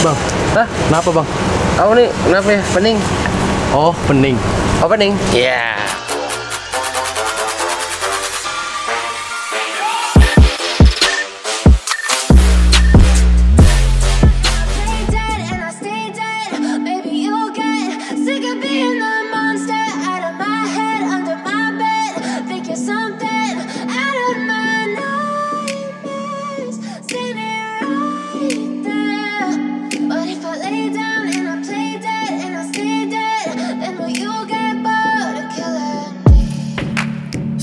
Bang, Hah? kenapa bang? Kamu nih, kenapa ya? Pening? Oh, pening. Oh, pening? Iya.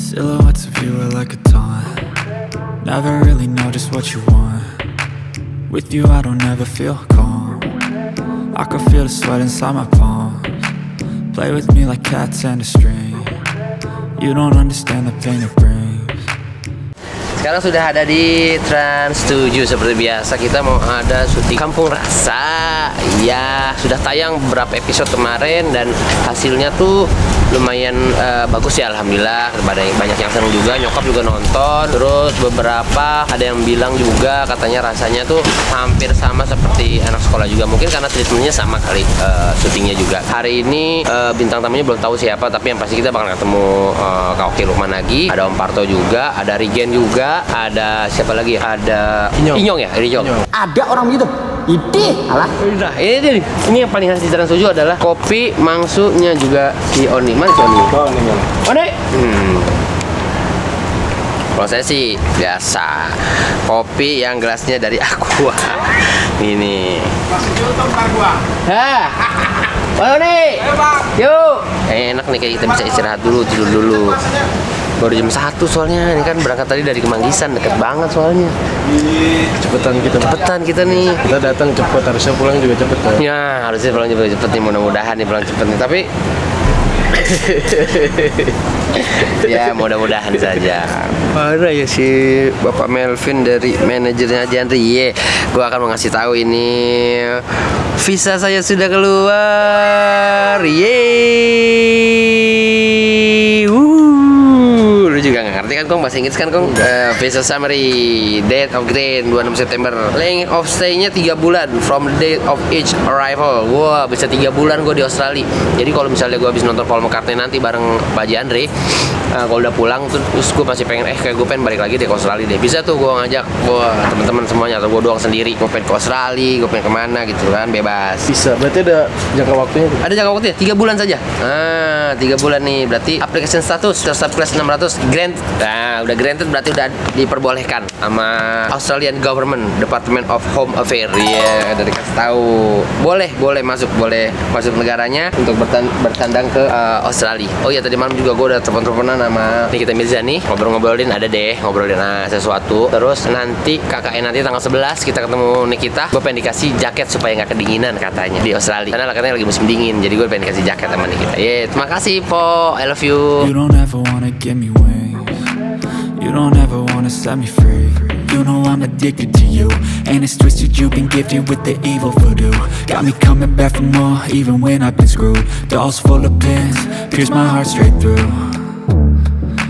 Silhouettes of you are like a taunt. Never really know just what you want. With you I don't ever feel calm. I can feel the sweat inside my palms. Play with me like cats and a string. You don't understand the pain it brings. Sekarang sudah ada di Trans 7 seperti biasa. Kita mau ada syuting Kampung Rasa. Ya, sudah tayang beberapa episode kemarin dan hasilnya tuh lumayan bagus ya, alhamdulillah. Banyak yang seneng juga, nyokap juga nonton. Terus beberapa ada yang bilang juga katanya rasanya tuh hampir sama seperti anak sekolah juga. Mungkin karena treatmentnya sama kali, syutingnya juga. Hari ini bintang tamunya belum tahu siapa, tapi yang pasti kita bakal ketemu Kak Oki Lukman lagi. Ada Om Parto juga, ada Rigen juga, ada siapa lagi ya? Ada Inyong ya, Inyong. Ada orang begitu. Ide, alah. Nah, ini dia nih. Ini yang paling khas di Trans 7 adalah kopi mangsunya juga si Oni. Mana si Oni? Oh, ini. Oni. Kalau saya sih biasa kopi yang gelasnya dari Aqua. Ini. Hah. Oni. Yuk. Enak nih, kayak kita bisa istirahat dulu, tidur dulu. Baru jam 1 soalnya, ini kan berangkat tadi dari Kemanggisan, deket banget soalnya. Cepetan kita nih. Kita datang cepet, harusnya pulang juga cepet kan? Ya, harusnya pulang juga cepet nih, mudah-mudahan nih pulang cepet nih. Tapi ya mudah-mudahan saja. Ada ya si Bapak Melvin dari manajernya Jandri. Ye, gua akan mengasih tahu ini visa saya sudah keluar. Yeay. Lu juga nggak ngerti kan Kong, bahasa Inggris kan Kong? Visa summary, date of grade 26 September, length of stay-nya 3 bulan from the date of each arrival. Wah, bisa 3 bulan gue di Australia. Jadi kalau misalnya gue habis nonton Paul McCartney nanti bareng Pak Jandre, kalau udah pulang terus gue masih pengen kayak gue pengen balik lagi deh ke Australia deh. Bisa tuh gue ngajak teman-teman semuanya, atau gue doang sendiri. Gue pengen ke Australia, gue pengen kemana gitu kan, bebas. Bisa, berarti ada jangka waktunya? Ada jangka waktunya, 3 bulan saja. 3 bulan nih, berarti application status tetap class 600 grant. Nah, udah granted berarti udah diperbolehkan sama Australian Government Department of Home Affairs. Iya, udah dikasih tahu. Boleh masuk negaranya untuk bertandang ke Australia. Oh iya, tadi malam juga gue udah telepon-teleponan sama Nikita Mirzani, ngobrolin sesuatu. Terus nanti KKN nanti tanggal 11 kita ketemu Nikita. Gue pengen dikasih jaket supaya nggak kedinginan katanya di Australia. Karena katanya lagi musim dingin, jadi gue pengen dikasih jaket sama Nikita. Terima kasih Po, I love you. You don't ever wanna give me wings. You don't ever wanna set me free. You know I'm addicted to you, and it's twisted, you've been gifted with the evil voodoo. Got me coming back for more, even when I've been screwed. Dolls full of pins, pierce my heart straight through.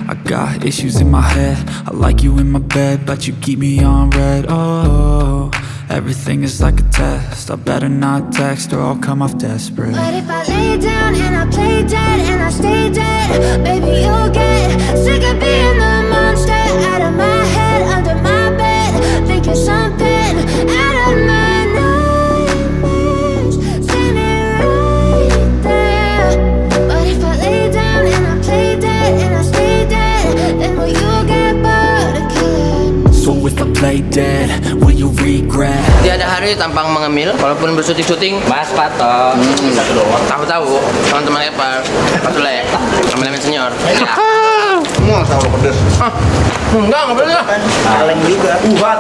I got issues in my head, I like you in my bed, but you keep me on red. Oh, everything is like a test, I better not text or I'll come off desperate. But if I lay down and I play dead and I stay dead, baby you'll get sick of being the monster out of my head, under my bed, thinking something out of my nightmares, standing right there. But if I lay down and I play dead and I stay dead, then will you get bored of killing? So if I play dead, will you regret? Tiada hari tampang mengemil, walaupun bersyuting Mas Pato. Satu doang. Tahu teman-teman Epal, Patulek, teman-teman senior. Mau tahu lo pedes? Enggak pedes. Kaleng juga. Buat.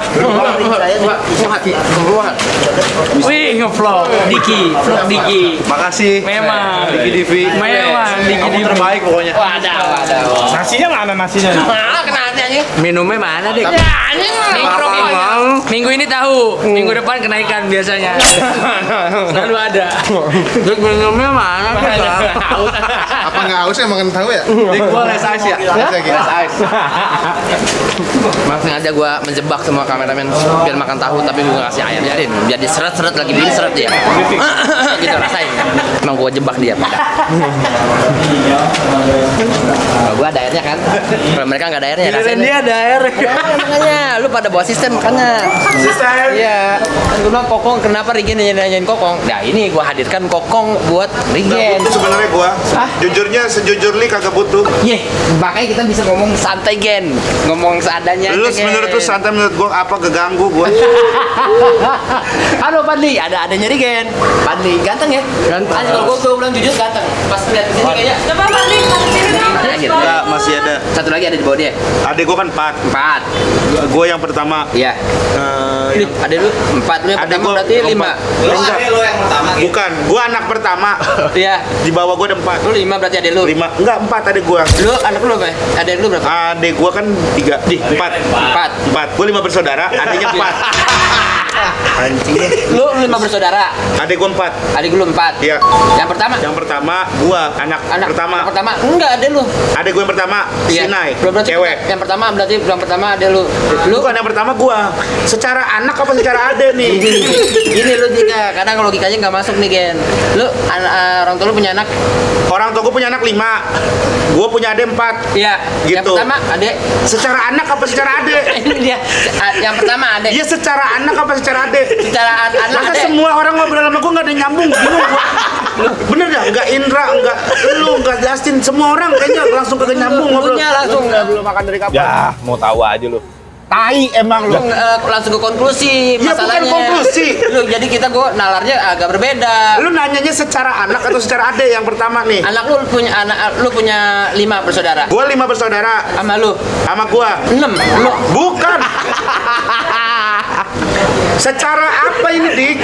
Wih, ngevlog Diki. Makasih. Memang Diki TV. Diki terbaik pokoknya. Waduh. Nasinya mana nasinya? Mana kena hatinya? Minumnya mana deh? Minggu ini tahu, minggu depan kenaikan biasanya. Selalu ada. Terus minumnya mana? Tahu. Apa Apa nggak haus ya makan tahu ya? Di gua les ais ya. Les ais. Maksudnya aja gue menjebak semua kameramen biar makan tahu tapi gue kasih ayam biarin biar diseret-seret lagi bikin seret dia gitu rasain emang gue jebak dia pada kalau gue ada airnya kan kalau mereka nggak ada airnya rasain Dia ada air. makanya lu pada bawa asisten makanya Asisten. iya kan gue bilang Kokong kenapa Rigen nanyain Kokong nah ini gue hadirkan Kokong buat Rigen Sebenarnya gua jujurnya sejujurnya kagak butuh. Iya, makanya kita bisa ngomong santai Gen, ngomong seadanya. Lu aja, Gen. menurut lu santai, menurut gua apa keganggu gua? Halo Padli, ada nyari Gen. Padli ganteng ya? Ganteng. Kalau gua bilang jujur ganteng. Pas lihat di sini kayaknya. Coba Padli, sini dong. Gitu. Enggak, masih ada. Satu lagi ada di bawah dia. Adik gua kan 4. 4. Gua yang pertama. Iya. Ada lu 4 lu yang Adik pertama gua berarti 5. Enggak. Lo yang pertama. Bukan, gua anak pertama. Iya. Di bawah gua ada 4. Lu 5 berarti ada lu. 5. Enggak, 4 adik gua. Lu anak lu apa? Ada lu berapa? Adik gua kan 3. 4. Gua 5 bersaudara, adiknya 4. Anjing. Lu 5 bersaudara. Adik gua 4. Adik lu 4. Iya. Yang pertama? Yang pertama gua anak pertama. Anak pertama. Enggak ada lu. Adik gua yang pertama, Iya. Sinai, Berarti cewek. Yang pertama berarti yang pertama ada lu. Lu Bukan yang pertama gua. Secara anak apa secara ade nih? Gini lu Jika, kadang logikanya nggak masuk nih Gen. Lu orang tua lu punya anak? Orang tua gua punya anak 5. Gua punya adik 4. Iya. Yang Gitu. pertama adek. Secara anak apa secara ade? Ini dia. Yang pertama adek. Iya secara anak apa secara ade? Secara anak Masa adek. semua orang ngobrol sama gua nggak ada yang nyambung, bingung gua. Bener dah, nggak Indra, nggak lu, nggak Justin, semua orang kayaknya langsung kagak nyambung ngobrol. Punya langsung Belum makan dari kapan? Ya, mau tahu aja lu. Tai emang lu. lu langsung ke konklusi Ya, bukan masalahnya. konklusi. Lu jadi kita gua nalarnya agak berbeda. Lu nanyanya secara anak atau secara ade yang pertama nih? Anak lu punya 5 bersaudara. Gua 5 bersaudara Sama lu sama gua. 6. Lu Bukan. Secara apa ini, Dik?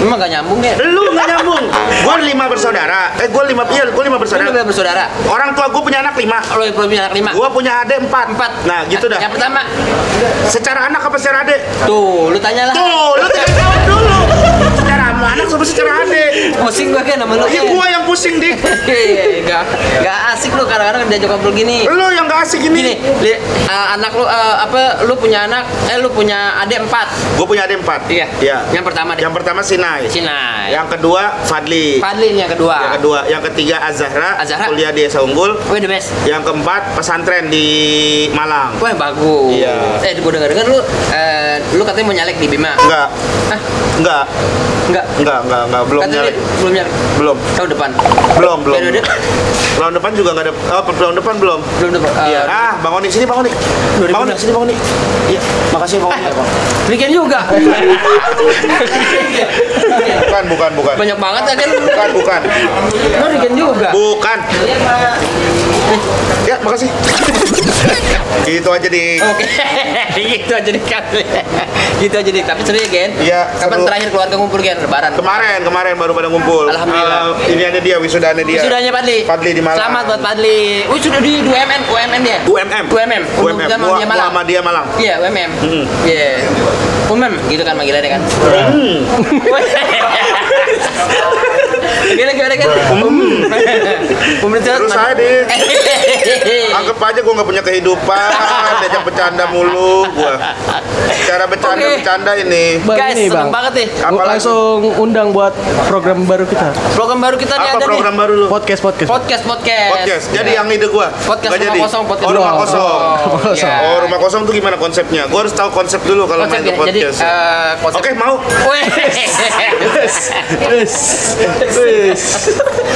emang gak nyambung ya? Lu nggak nyambung. Gua 5 bersaudara. Gua 5 Lu bersaudara. udah bersaudara. Orang tua gua punya anak 5. Lu punya anak 5. Gua punya adik 4. 4. Nah, gitu dah. Yang pertama, Secara anak apa secara adik? tuh, lu tanyalah. Tuh, lu tinggal jawab dulu. Secara anak sama secara adik. Pusing gua kan sama lu. Ya gua yang pusing, Dik. Gak asik lu kadang-kadang diajak ngobrol gini. Lu yang gak asik Gini, ini. anak lu lu punya anak, lu punya adik 4. Gua punya adik 4. Iya. Iya. Yang pertama deh. Yang pertama Sinai. Sinai. Yang kedua Fadli. Fadli yang kedua. Yang kedua, yang ketiga Azahra. Azahra. Kuliah di Esa Unggul. Wih, the best. Yang keempat pesantren di Malang. Wah, bagus. Iya. Gua denger lu katanya mau nyalek di Bima. Enggak. Hah? Enggak. Enggak. Belum Katanya nyalek. belum nyalek. Belum. Tahun depan. Belum. Periode? Tahun depan juga enggak ada. Tahun depan belum. Belum depan. Iya. Bang Oni sini, Bang Oni. Bang Oni sini, Bang Oni. Iya. Makasih Bang Oni. Weekend juga. Bukan. Banyak banget ya kan. Bukan. Lu weekend juga. Bukan. Ya, makasih. Gitu aja di. Oke, gitu aja nih kan. Gitu aja nih. Tapi seru ya Gen. Iya, Kapan seru. terakhir keluarga ngumpul Gen? Lebaran. Kemarin baru pada ngumpul. Alhamdulillah. Ini ada dia, wisudanya dia. Wisudanya Padli. Padli di Malang. Selamat buat Padli. Sudah di UMM dia. UMM. Universitas Muhammadiyah Malang. Muhammadiyah Malang. Iya, UMM. Iya. Gitu kan panggilannya kan. Gimana kan? Terus aja deh. Anggap aja gue nggak punya kehidupan, diajak bercanda mulu gue. Cara bercanda ini. Guys, Ini, seneng Bang. banget nih. Apa lagi? Langsung undang buat program baru kita. Program baru kita nih Apa ada program nih. baru lu? Podcast. Podcast. Jadi yang ide gue. Podcast Nggak rumah jadi. kosong, podcast Oh, rumah rumah kosong. kosong. Iya. Oh, rumah kosong tuh gimana konsepnya? Gue harus tahu konsep dulu kalau main ke Konsepnya, jadi podcast. konsep. Oke, mau. Weh.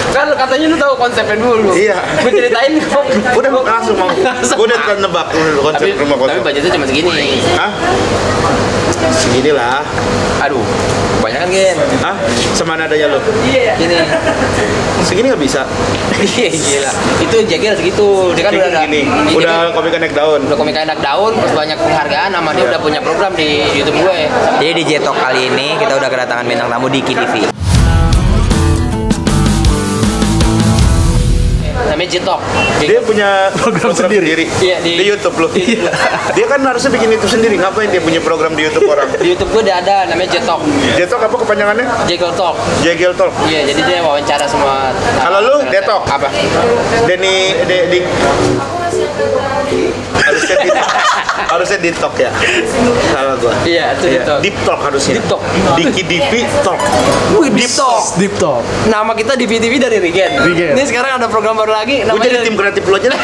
Kan katanya lu tahu konsepnya dulu. Iya. Gue ceritain kok. Udah langsung mau. Gue udah nebak konsep Tapi rumah kosong. budgetnya cuma segini. Hah? Segini lah. Aduh, kebanyakan Gen. Hah? Semana adanya lo? Gini. Segini nggak bisa. Iya, gila. Itu jagel segitu. Dia kan udah ada. Gini. Dia Udah kan- komik naik daun. udah komik anak daun, terus banyak penghargaan sama dia udah punya program di YouTube gue. Jadi di Jetok kali ini kita udah kedatangan bintang tamu di KTV. namanya Jetok. Dia punya program sendiri. Iya, di YouTube loh. Dia kan harusnya bikin itu sendiri. Ngapain dia punya program di YouTube orang? Di YouTube gue udah ada namanya Jetok. Jetok apa kepanjangannya? Jegel Talk. Jegel Talk. Iya, jadi dia wawancara semua. Kalau lu Detok apa? di harusnya di talk ya. Salah gua. Iya, itu di talk. Deep talk harusnya. Deep talk. Diki Divi talk. Deep talk. Deep Talk. Nama kita di VTV dari Regen. Regen. Ini sekarang ada program baru lagi Gua namanya jadi tim kreatif lu aja lah.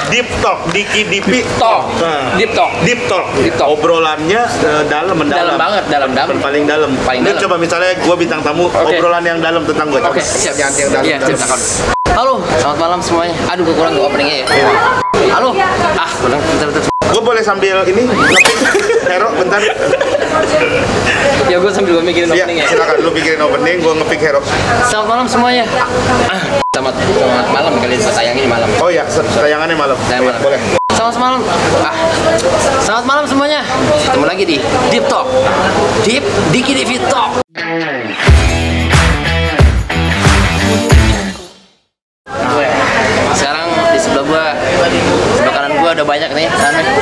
Deep talk, Diki Divi Talk. Deep talk. Deep talk. Deep talk. Obrolannya dalam mendalam. Dalam banget, dalam. Paling dalam. Paling Lu dalam. coba misalnya gua bintang tamu, obrolan yang dalam tentang gua. Oke, siap yang dalam. Iya, siap. Halo, selamat malam semuanya. Aduh, gue kurang openingnya ya. Halo. Bentar. Gue boleh sambil ini ngepick Hero bentar. Ya gue sambil mikirin Iya, opening ya. silakan lu pikirin opening, gue ngepick Hero. Selamat malam semuanya. Selamat malam kalian tayang ini malam. Oh ya, tayangannya malam. Malam. Boleh. Selamat malam. Selamat malam semuanya. Ketemu lagi di Deep Talk. Diki Divi Talk. Sekarang di sebelah kanan gua ada banyak nih.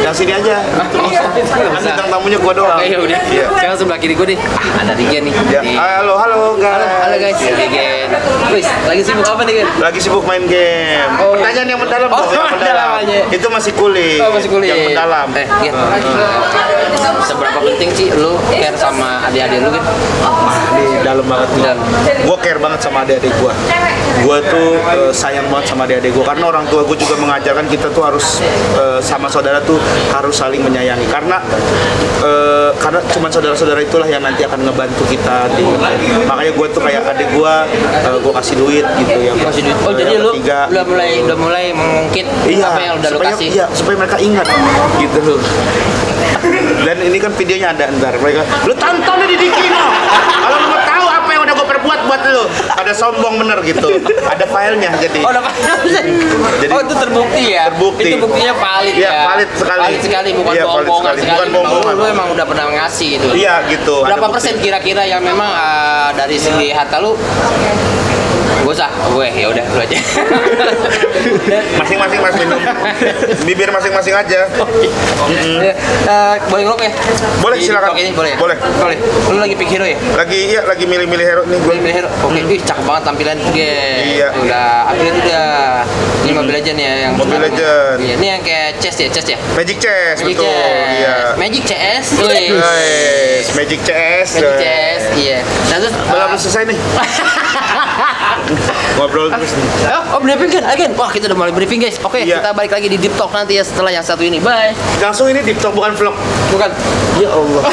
Yang sini aja. Kan bintang tamunya gua doang. Oke, udah. Sekarang sebelah kiri gua nih. Ada Regen nih. Ya. Halo guys. Halo guys, Regen. Wis, lagi sibuk apa nih, Gen? Lagi sibuk main game. Oh. Pertanyaan yang mendalam Oh, dong, yang mendalam. aja. Itu masih kulit. Oh, masih kulit. Yang mendalam. Gen. Seberapa penting sih lu care sama adik-adik lu, Gen? Ini dalam banget nih. Gue care banget sama adik-adik gue. Gue tuh sayang banget sama adik-adik gue karena orang tua gue juga mengajarkan kita tuh harus sama saudara tuh harus saling menyayangi karena cuma saudara-saudara itulah yang nanti akan ngebantu kita di makanya gue tuh kayak adik gue kasih duit gitu yang Kasih duit. Oh, jadi lu udah mulai mengungkit apa yang udah lu kasih. Iya, supaya mereka ingat gitu. Dan ini kan videonya ada ntar mereka lu tonton di Diki no. Kalau lu mau tahu apa yang udah gue perbuat buat lu ada sombong bener gitu ada filenya jadi Oh, jadi, itu terbukti ya? Terbukti. Itu buktinya valid Iya, ya? valid sekali. Valid sekali, bukan Iya, valid bohong-bohongan sekali. sekali. Bukan bohong-bohongan. Lu emang udah pernah ngasih gitu? Iya gitu. Berapa ada persen bukti. kira-kira yang memang dari segi harta lu? Gue usah, ya udah lu aja. Masing-masing mas minum bibir masing-masing aja. Boleh ngelok ya? Boleh, Di silakan. TikTok ini boleh ya? Boleh. Lu lagi pick hero ya? Lagi milih-milih hero nih gue. Pilih hero. Oke, ih cakep banget tampilan guys. Iya. Udah upgrade udah. Ini Mobile Legend ya yang Mobile sekarang. Legend. Iya, ini yang kayak chess ya. Magic Chess Magic betul. Chess. Iya. Magic Chess. Guys, Magic Chess. Magic Chess. Iya. Nah, terus Belum selesai nih. Ngobrol terus nih. Oh, briefing kan? Again. Wah, kita udah mulai briefing guys. Oke, Iya. kita balik lagi di Deep Talk nanti ya setelah yang satu ini. Bye. Langsung ini deep talk bukan vlog. Bukan. Ya Allah.